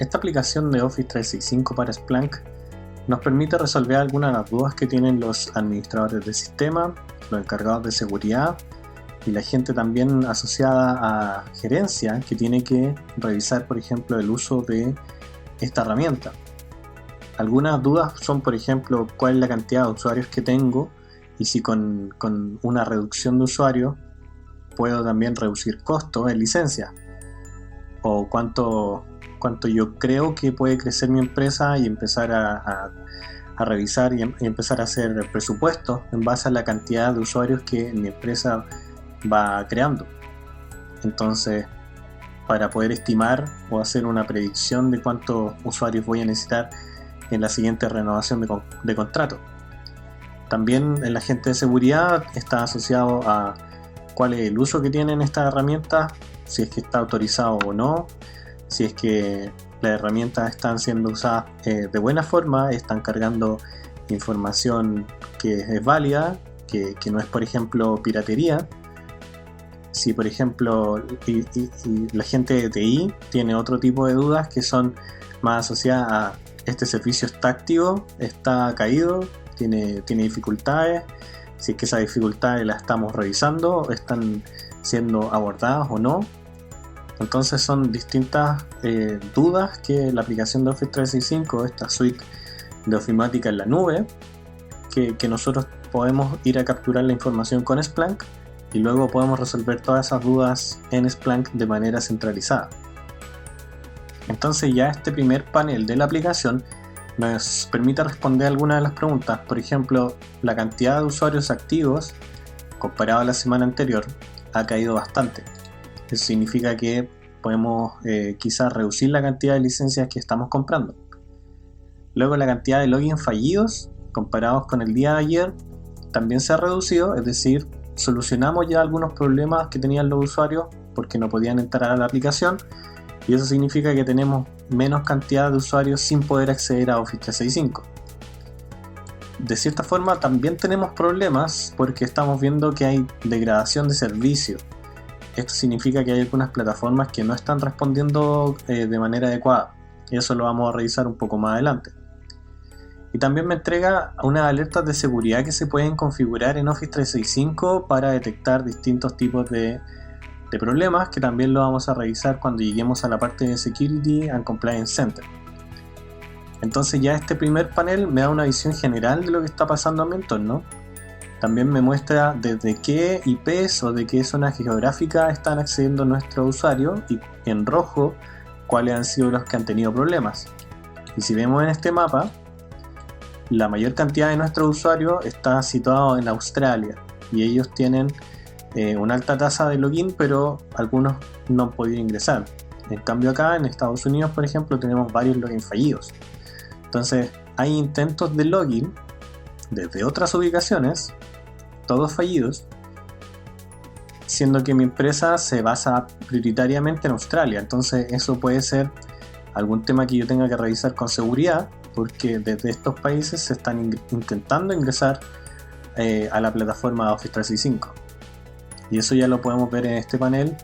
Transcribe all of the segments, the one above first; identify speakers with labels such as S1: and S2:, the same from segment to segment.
S1: esta aplicación de Office 365 para Splunk nos permite resolver algunas de las dudas que tienen los administradores de sistema, los encargados de seguridad y la gente también asociada a gerencia que tiene que revisar, por ejemplo, el uso de esta herramienta. Algunas dudas son, por ejemplo, cuál es la cantidad de usuarios que tengo y si con una reducción de usuarios puedo también reducir costos en licencia, o cuánto yo creo que puede crecer mi empresa y empezar a revisar y empezar a hacer presupuestos en base a la cantidad de usuarios que mi empresa va creando. Entonces, para poder estimar o hacer una predicción de cuántos usuarios voy a necesitar en la siguiente renovación de contrato. También el agente de seguridad está asociado a cuál es el uso que tienen estas herramientas, si es que está autorizado o no, si es que las herramientas están siendo usadas de buena forma, están cargando información que es válida, que no es, por ejemplo, piratería. Si, por ejemplo, y la gente de TI tiene otro tipo de dudas que son más asociadas a este servicio está activo, está caído, tiene dificultades, si es que esas dificultades las estamos revisando, están siendo abordadas o no. Entonces son distintas dudas que la aplicación de Office 365, esta suite de ofimática en la nube, que nosotros podemos ir a capturar la información con Splunk y luego podemos resolver todas esas dudas en Splunk de manera centralizada. Entonces ya este primer panel de la aplicación nos permite responder algunas de las preguntas. Por ejemplo, la cantidad de usuarios activos comparado a la semana anterior ha caído bastante. Eso significa que podemos quizás reducir la cantidad de licencias que estamos comprando. Luego la cantidad de logins fallidos comparados con el día de ayer también se ha reducido, es decir, solucionamos ya algunos problemas que tenían los usuarios porque no podían entrar a la aplicación, y eso significa que tenemos menos cantidad de usuarios sin poder acceder a Office 365. De cierta forma también tenemos problemas porque estamos viendo que hay degradación de servicio. Esto significa que hay algunas plataformas que no están respondiendo de manera adecuada, y eso lo vamos a revisar un poco más adelante. Y también me entrega unas alertas de seguridad que se pueden configurar en Office 365 para detectar distintos tipos de problemas, que también lo vamos a revisar cuando lleguemos a la parte de Security and Compliance Center. Entonces ya este primer panel me da una visión general de lo que está pasando en mi entorno. También me muestra desde qué IPs o de qué zona geográfica están accediendo nuestros usuarios y en rojo cuáles han sido los que han tenido problemas. Y si vemos en este mapa, la mayor cantidad de nuestros usuarios está situado en Australia y ellos tienen una alta tasa de login, pero algunos no han podido ingresar. En cambio acá en Estados Unidos, por ejemplo, tenemos varios logins fallidos. Entonces hay intentos de login desde otras ubicaciones, todos fallidos, siendo que mi empresa se basa prioritariamente en Australia. Entonces eso puede ser algún tema que yo tenga que revisar con seguridad, porque desde estos países se están intentando ingresar a la plataforma de Office 365. Y eso ya lo podemos ver en este panel.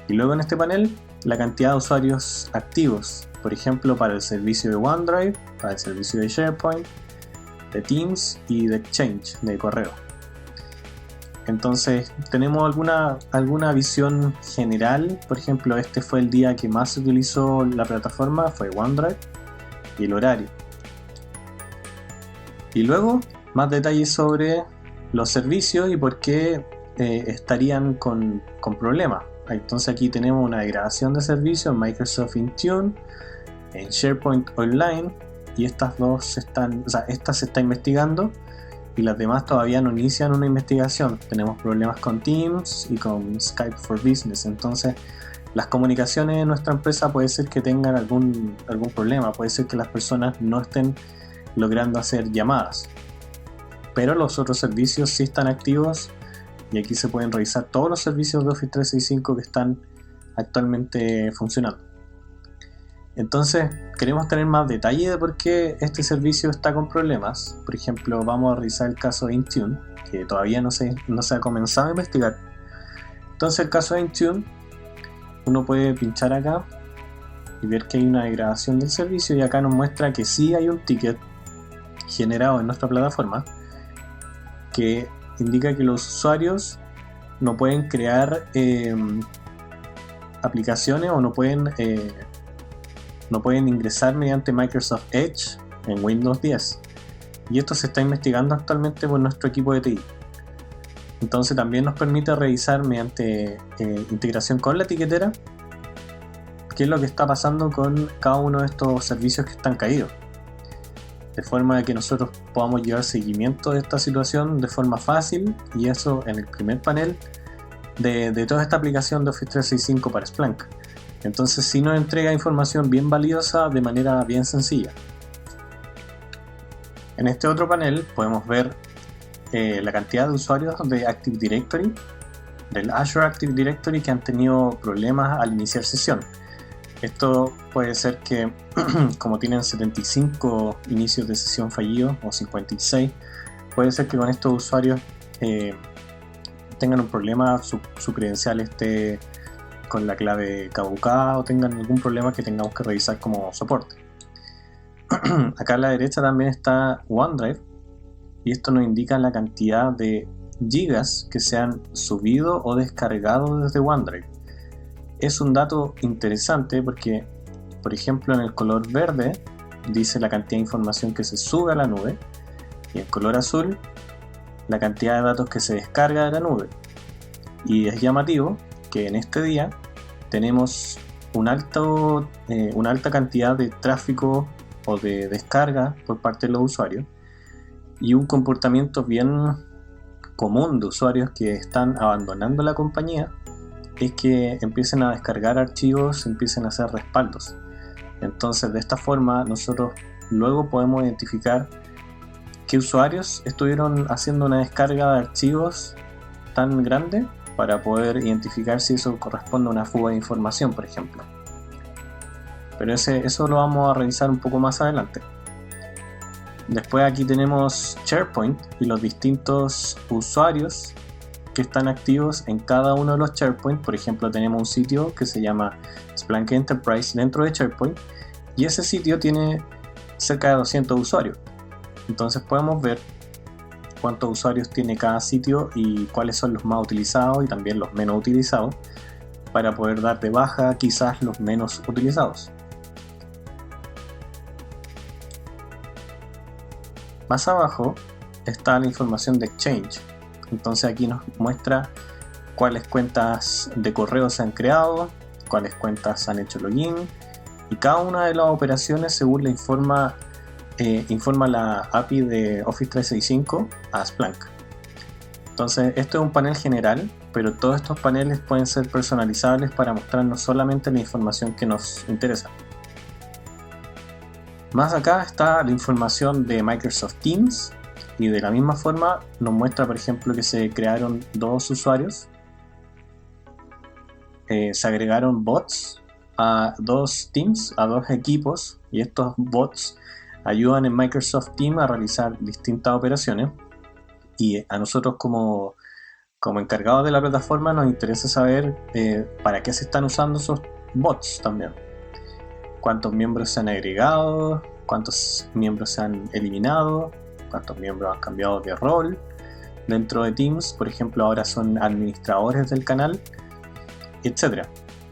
S1: Y luego en este panel la cantidad de usuarios activos, por ejemplo para el servicio de OneDrive, para el servicio de SharePoint, de Teams y de Exchange, de correo. Entonces tenemos alguna visión general. Por ejemplo, este fue el día que más se utilizó la plataforma, fue OneDrive, y el horario. Y luego más detalles sobre los servicios y por qué estarían con problemas. Entonces aquí tenemos una degradación de servicio en Microsoft Intune, en SharePoint Online, y estas dos esta se está investigando y las demás todavía no inician una investigación. Tenemos problemas con Teams y con Skype for Business. Entonces las comunicaciones de nuestra empresa puede ser que tengan algún problema, puede ser que las personas no estén logrando hacer llamadas, pero los otros servicios sí están activos. Y aquí se pueden revisar todos los servicios de Office 365 que están actualmente funcionando. Entonces queremos tener más detalle de por qué este servicio está con problemas. Por ejemplo, vamos a revisar el caso de Intune, que todavía no se ha comenzado a investigar. Entonces el caso de Intune, uno puede pinchar acá y ver que hay una degradación del servicio, y acá nos muestra que sí hay un ticket generado en nuestra plataforma que indica que los usuarios no pueden crear aplicaciones o no pueden ingresar mediante Microsoft Edge en Windows 10, y esto se está investigando actualmente por nuestro equipo de TI. Entonces también nos permite revisar mediante integración con la etiquetera qué es lo que está pasando con cada uno de estos servicios que están caídos, de forma de que nosotros podamos llevar seguimiento de esta situación de forma fácil, y eso en el primer panel de toda esta aplicación de Office 365 para Splunk. Entonces sí nos entrega información bien valiosa de manera bien sencilla. En este otro panel podemos ver la cantidad de usuarios de Active Directory, del Azure Active Directory, que han tenido problemas al iniciar sesión. Esto puede ser que como tienen 75 inicios de sesión fallidos o 56, puede ser que con estos usuarios tengan un problema, su credencial esté con la clave caducada o tengan algún problema que tengamos que revisar como soporte. Acá a la derecha también está OneDrive, y esto nos indica la cantidad de gigas que se han subido o descargado desde OneDrive. Es un dato interesante porque, por ejemplo, en el color verde dice la cantidad de información que se sube a la nube, y en color azul la cantidad de datos que se descarga de la nube. Y es llamativo que en este día tenemos una alta cantidad de tráfico o de descarga por parte de los usuarios, y un comportamiento bien común de usuarios que están abandonando la compañía es que empiecen a descargar archivos, empiecen a hacer respaldos. Entonces de esta forma nosotros luego podemos identificar qué usuarios estuvieron haciendo una descarga de archivos tan grande para poder identificar si eso corresponde a una fuga de información, por ejemplo. Pero eso lo vamos a revisar un poco más adelante. Después aquí tenemos SharePoint y los distintos usuarios que están activos en cada uno de los SharePoint. Por ejemplo, tenemos un sitio que se llama Splunk Enterprise dentro de SharePoint, y ese sitio tiene cerca de 200 usuarios. Entonces podemos ver cuántos usuarios tiene cada sitio y cuáles son los más utilizados y también los menos utilizados, para poder dar de baja quizás los menos utilizados. Más abajo está la información de Exchange. Entonces aquí nos muestra cuáles cuentas de correo se han creado, cuáles cuentas han hecho login, y cada una de las operaciones según la informa la API de Office 365 a Splunk. Entonces esto es un panel general, pero todos estos paneles pueden ser personalizables para mostrarnos solamente la información que nos interesa. Más acá está la información de Microsoft Teams, y de la misma forma nos muestra, por ejemplo, que se crearon 2 usuarios, se agregaron bots a 2 teams, a 2 equipos, y estos bots ayudan en Microsoft Teams a realizar distintas operaciones, y a nosotros como encargados de la plataforma nos interesa saber para qué se están usando esos bots también. Cuántos miembros se han agregado, cuántos miembros se han eliminado, cuántos miembros han cambiado de rol dentro de Teams, por ejemplo ahora son administradores del canal, etc.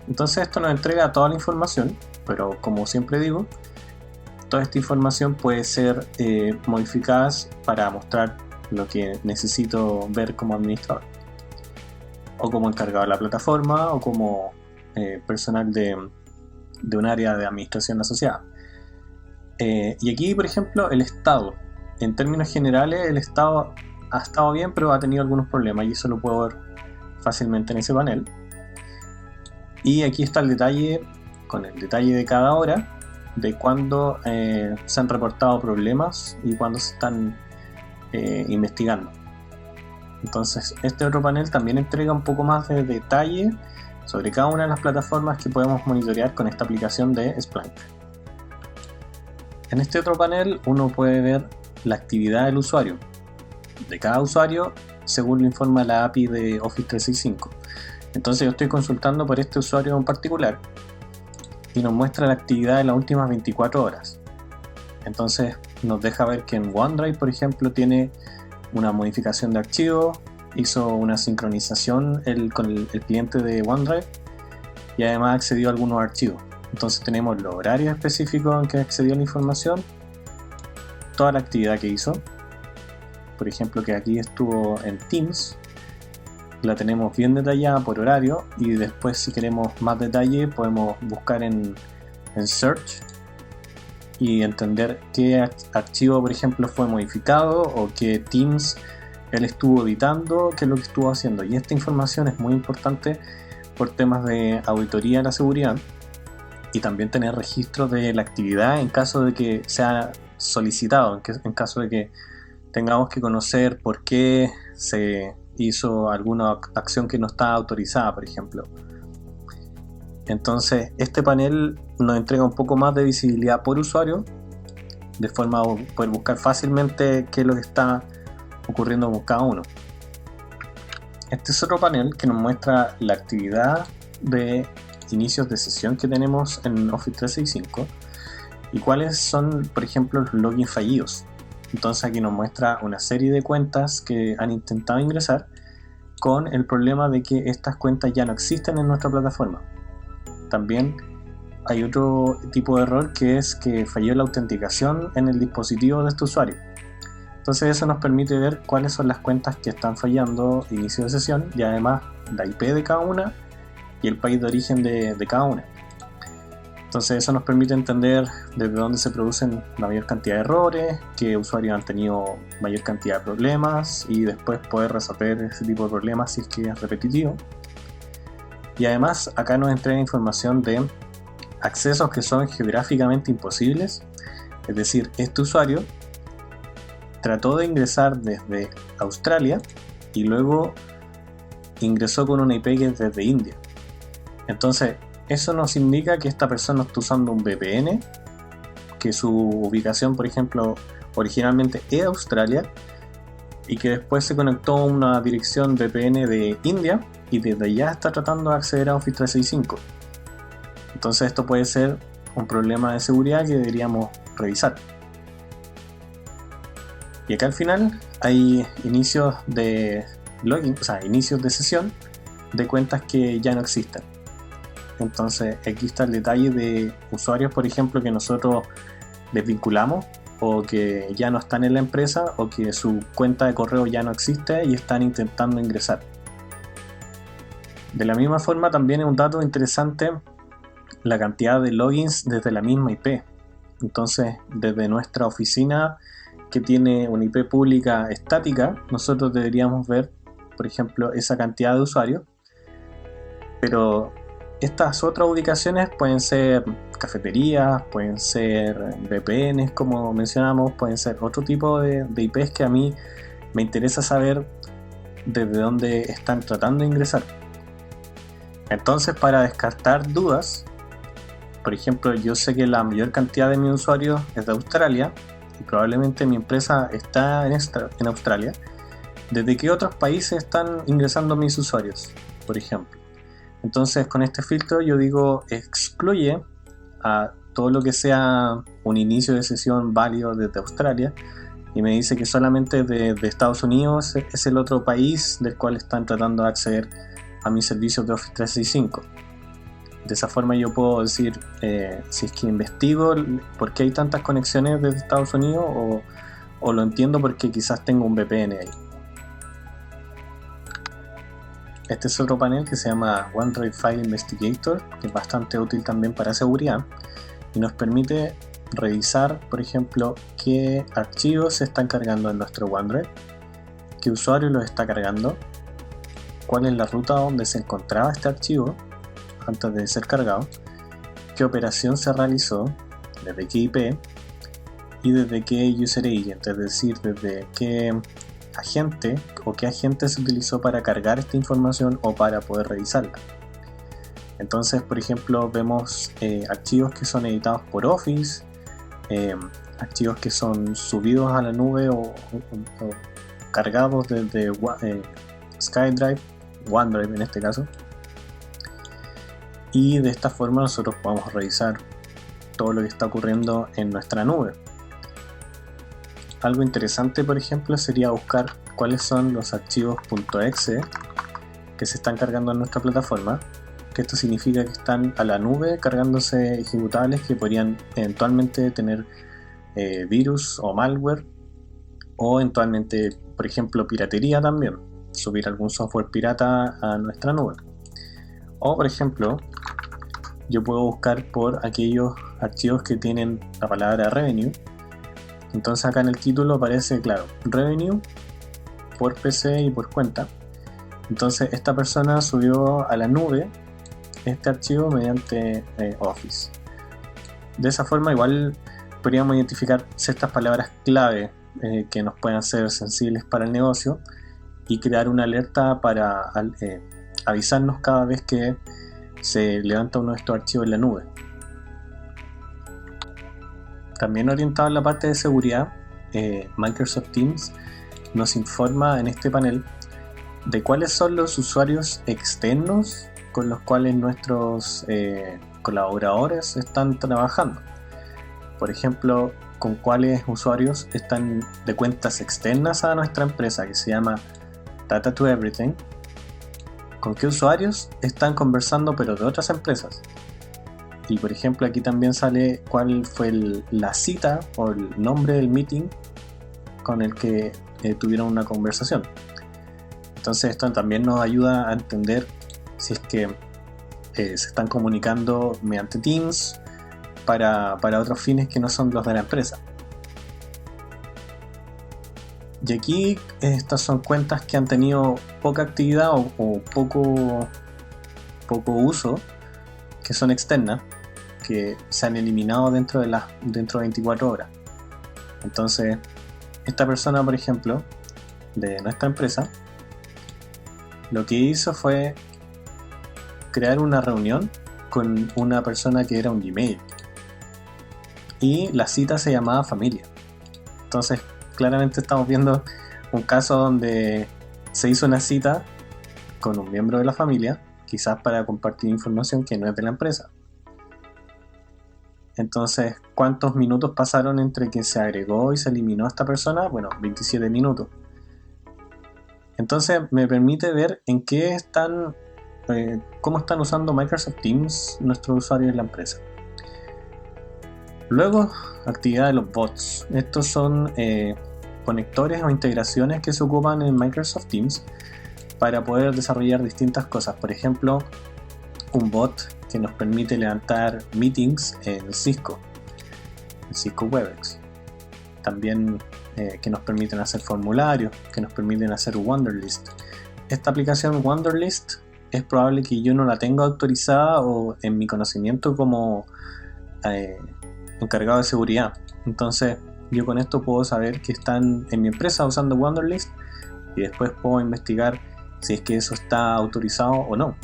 S1: Entonces esto nos entrega toda la información, pero como siempre digo, toda esta información puede ser modificada para mostrar lo que necesito ver como administrador, o como encargado de la plataforma, o como personal de un área de administración asociada. Y aquí, por ejemplo, el estado. En términos generales, el estado ha estado bien, pero ha tenido algunos problemas, y eso lo puedo ver fácilmente en ese panel. Y aquí está el detalle, con el detalle de cada hora, de cuándo se han reportado problemas y cuándo se están investigando. Entonces, este otro panel también entrega un poco más de detalle sobre cada una de las plataformas que podemos monitorear con esta aplicación de Splunk. En este otro panel uno puede ver la actividad del usuario, de cada usuario según lo informa la API de Office 365. Entonces yo estoy consultando por este usuario en particular, y nos muestra la actividad de las últimas 24 horas. Entonces nos deja ver que en OneDrive, por ejemplo, tiene una modificación de archivo, hizo una sincronización con el cliente de OneDrive y además accedió a algunos archivos. Entonces tenemos los horarios específicos en que accedió a la información, toda la actividad que hizo. Por ejemplo, que aquí estuvo en Teams, la tenemos bien detallada por horario, y después si queremos más detalle podemos buscar en Search y entender qué archivo, por ejemplo, fue modificado o qué Teams él estuvo editando, qué es lo que estuvo haciendo. Y esta información es muy importante por temas de auditoría de la seguridad, y también tener registro de la actividad en caso de que sea solicitado, en caso de que tengamos que conocer por qué se hizo alguna acción que no está autorizada, por ejemplo. Entonces este panel nos entrega un poco más de visibilidad por usuario, de forma a poder buscar fácilmente qué es lo que está ocurriendo con cada uno. Este es otro panel que nos muestra la actividad de inicios de sesión que tenemos en Office 365 y cuáles son, por ejemplo, los logins fallidos. Entonces aquí nos muestra una serie de cuentas que han intentado ingresar con el problema de que estas cuentas ya no existen en nuestra plataforma. También hay otro tipo de error, que es que falló la autenticación en el dispositivo de este usuario. Entonces eso nos permite ver cuáles son las cuentas que están fallando inicio de sesión, y además la IP de cada una y el país de origen de cada una. Entonces eso nos permite entender desde dónde se producen la mayor cantidad de errores, qué usuarios han tenido mayor cantidad de problemas, y después poder resolver ese tipo de problemas si es que es repetitivo. Y además acá nos entrega información de accesos que son geográficamente imposibles, es decir, este usuario trató de ingresar desde Australia y luego ingresó con una IP que es desde India. Entonces eso nos indica que esta persona está usando un VPN, que su ubicación, por ejemplo, originalmente es Australia, y que después se conectó a una dirección VPN de India y desde allá está tratando de acceder a Office 365. Entonces esto puede ser un problema de seguridad que deberíamos revisar. Y acá al final hay inicios de login, o sea, inicios de sesión de cuentas que ya no existen. Entonces aquí está el detalle de usuarios, por ejemplo, que nosotros desvinculamos o que ya no están en la empresa o que su cuenta de correo ya no existe y están intentando ingresar. De la misma forma también es un dato interesante la cantidad de logins desde la misma IP. Entonces desde nuestra oficina, que tiene una IP pública estática, nosotros deberíamos ver, por ejemplo, esa cantidad de usuarios, pero estas otras ubicaciones pueden ser cafeterías, pueden ser VPNs como mencionamos, pueden ser otro tipo de IPs que a mí me interesa saber desde dónde están tratando de ingresar. Entonces, para descartar dudas, por ejemplo, yo sé que la mayor cantidad de mis usuarios es de Australia y probablemente mi empresa está en Australia. ¿Desde qué otros países están ingresando mis usuarios, por ejemplo? Entonces con este filtro yo digo excluye a todo lo que sea un inicio de sesión válido desde Australia, y me dice que solamente de Estados Unidos es el otro país del cual están tratando de acceder a mis servicios de Office 365. De esa forma yo puedo decir si es que investigo por qué hay tantas conexiones desde Estados Unidos, o lo entiendo porque quizás tengo un VPN ahí. Este es otro panel que se llama OneDrive File Investigator, que es bastante útil también para seguridad y nos permite revisar, por ejemplo, qué archivos se están cargando en nuestro OneDrive, qué usuario los está cargando, cuál es la ruta donde se encontraba este archivo antes de ser cargado, qué operación se realizó, desde qué IP y desde qué user agent, es decir, desde qué agente o qué agente se utilizó para cargar esta información o para poder revisarla. Entonces, por ejemplo, vemos archivos que son editados por Office, archivos que son subidos a la nube o cargados desde SkyDrive, OneDrive en este caso. y de esta forma nosotros podemos revisar todo lo que está ocurriendo en nuestra nube. Algo interesante, por ejemplo, sería buscar cuáles son los archivos .exe que se están cargando en nuestra plataforma, que esto significa que están a la nube cargándose ejecutables que podrían eventualmente tener virus o malware, o eventualmente, por ejemplo, piratería también, subir algún software pirata a nuestra nube. O, por ejemplo, yo puedo buscar por aquellos archivos que tienen la palabra revenue. Entonces acá en el título aparece, claro, revenue por PC y por cuenta. Entonces esta persona subió a la nube este archivo mediante Office. De esa forma igual podríamos identificar ciertas palabras clave que nos puedan ser sensibles para el negocio y crear una alerta para avisarnos cada vez que se levanta uno de estos archivos en la nube. También orientado en la parte de seguridad, Microsoft Teams nos informa en este panel de cuáles son los usuarios externos con los cuales nuestros colaboradores están trabajando. Por ejemplo, con cuáles usuarios están de cuentas externas a nuestra empresa, que se llama Data to Everything. Con qué usuarios están conversando pero de otras empresas. Y por ejemplo aquí también sale cuál fue la cita o el nombre del meeting con el que tuvieron una conversación. Entonces esto también nos ayuda a entender si es que se están comunicando mediante Teams para otros fines que no son los de la empresa. Y aquí estas son cuentas que han tenido poca actividad o poco uso, que son externas, que se han eliminado dentro de 24 horas. Entonces esta persona, por ejemplo, de nuestra empresa, lo que hizo fue crear una reunión con una persona que era un Gmail y la cita se llamaba familia. Entonces claramente estamos viendo un caso donde se hizo una cita con un miembro de la familia, quizás para compartir información que no es de la empresa. Entonces, ¿cuántos minutos pasaron entre que se agregó y se eliminó a esta persona? Bueno, 27 minutos. Entonces me permite ver en qué están, cómo están usando Microsoft Teams nuestros usuarios en la empresa. Luego, actividad de los bots. Estos son conectores o integraciones que se ocupan en Microsoft Teams para poder desarrollar distintas cosas. Por ejemplo, un bot que nos permite levantar meetings en Cisco Webex. También que nos permiten hacer formularios, que nos permiten hacer Wunderlist. Esta aplicación Wunderlist es probable que yo no la tenga autorizada o en mi conocimiento como encargado de seguridad. Entonces yo con esto puedo saber que están en mi empresa usando Wunderlist y después puedo investigar si es que eso está autorizado o no.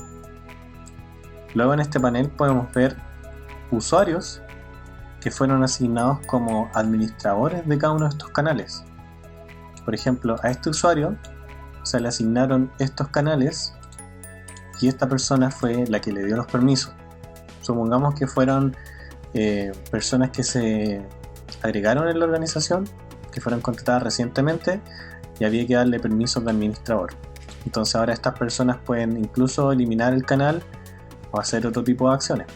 S1: Luego en este panel podemos ver usuarios que fueron asignados como administradores de cada uno de estos canales. Por ejemplo, a este usuario se le asignaron estos canales y esta persona fue la que le dio los permisos. Supongamos que fueron personas que se agregaron en la organización, que fueron contratadas recientemente y había que darle permisos de administrador. Entonces ahora estas personas pueden incluso eliminar el canal o hacer otro tipo de acciones.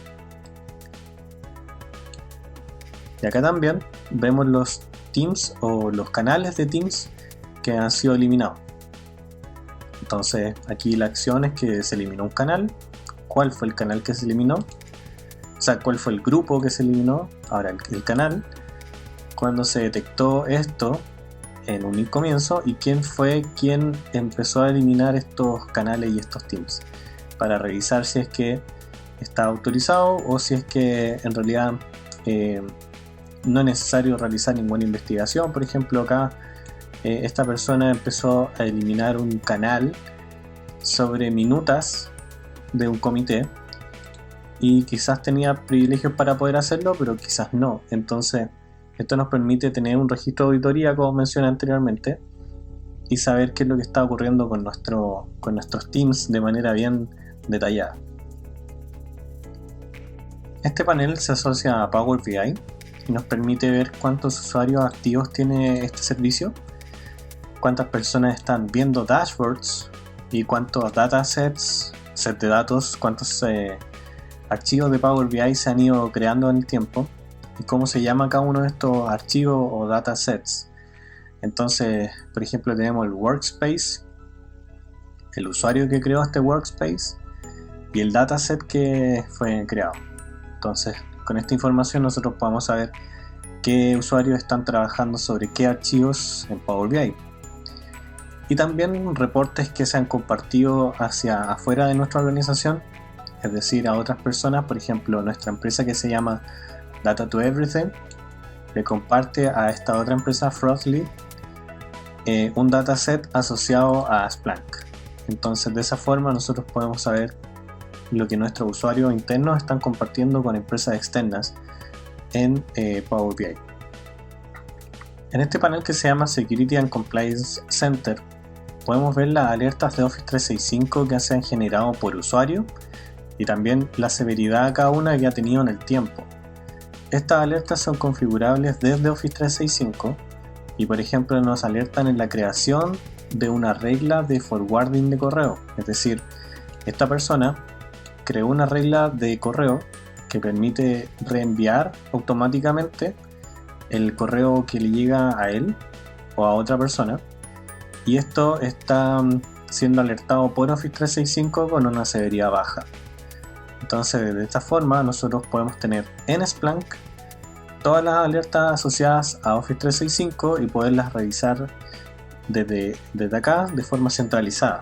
S1: Y acá también vemos los Teams o los canales de Teams que han sido eliminados. Entonces aquí la acción es que se eliminó un canal. ¿Cuál fue el canal que se eliminó? O sea, ¿cuál fue el grupo que se eliminó? Ahora el canal. Cuando se detectó esto en un comienzo y quién fue quien empezó a eliminar estos canales y estos Teams, para revisar si es que está autorizado o si es que en realidad no es necesario realizar ninguna investigación. Por ejemplo, acá esta persona empezó a eliminar un canal sobre minutas de un comité y quizás tenía privilegios para poder hacerlo, pero quizás no. Entonces esto nos permite tener un registro de auditoría, como mencioné anteriormente, y saber qué es lo que está ocurriendo con nuestros teams de manera bien detallada. Este panel se asocia a Power BI y nos permite ver cuántos usuarios activos tiene este servicio, cuántas personas están viendo dashboards y cuántos datasets, set de datos, cuántos archivos de Power BI se han ido creando en el tiempo y cómo se llama cada uno de estos archivos o datasets. Entonces, por ejemplo, tenemos el workspace, el usuario que creó este workspace y el dataset que fue creado. Entonces, con esta información nosotros podemos saber qué usuarios están trabajando sobre qué archivos en Power BI. Y también reportes que se han compartido hacia afuera de nuestra organización, es decir, a otras personas. Por ejemplo, nuestra empresa que se llama Data to Everything le comparte a esta otra empresa, Frothy, un dataset asociado a Splunk. Entonces, de esa forma nosotros podemos saber lo que nuestros usuarios internos están compartiendo con empresas externas en Power BI. En este panel que se llama Security and Compliance Center podemos ver las alertas de Office 365 que se han generado por usuario y también la severidad de cada una que ha tenido en el tiempo. Estas alertas son configurables desde Office 365 y, por ejemplo, nos alertan en la creación de una regla de forwarding de correo. Es decir, esta persona creó una regla de correo que permite reenviar automáticamente el correo que le llega a él o a otra persona, y esto está siendo alertado por Office 365 con una severidad baja. Entonces, de esta forma nosotros podemos tener en Splunk todas las alertas asociadas a Office 365 y poderlas revisar desde acá de forma centralizada.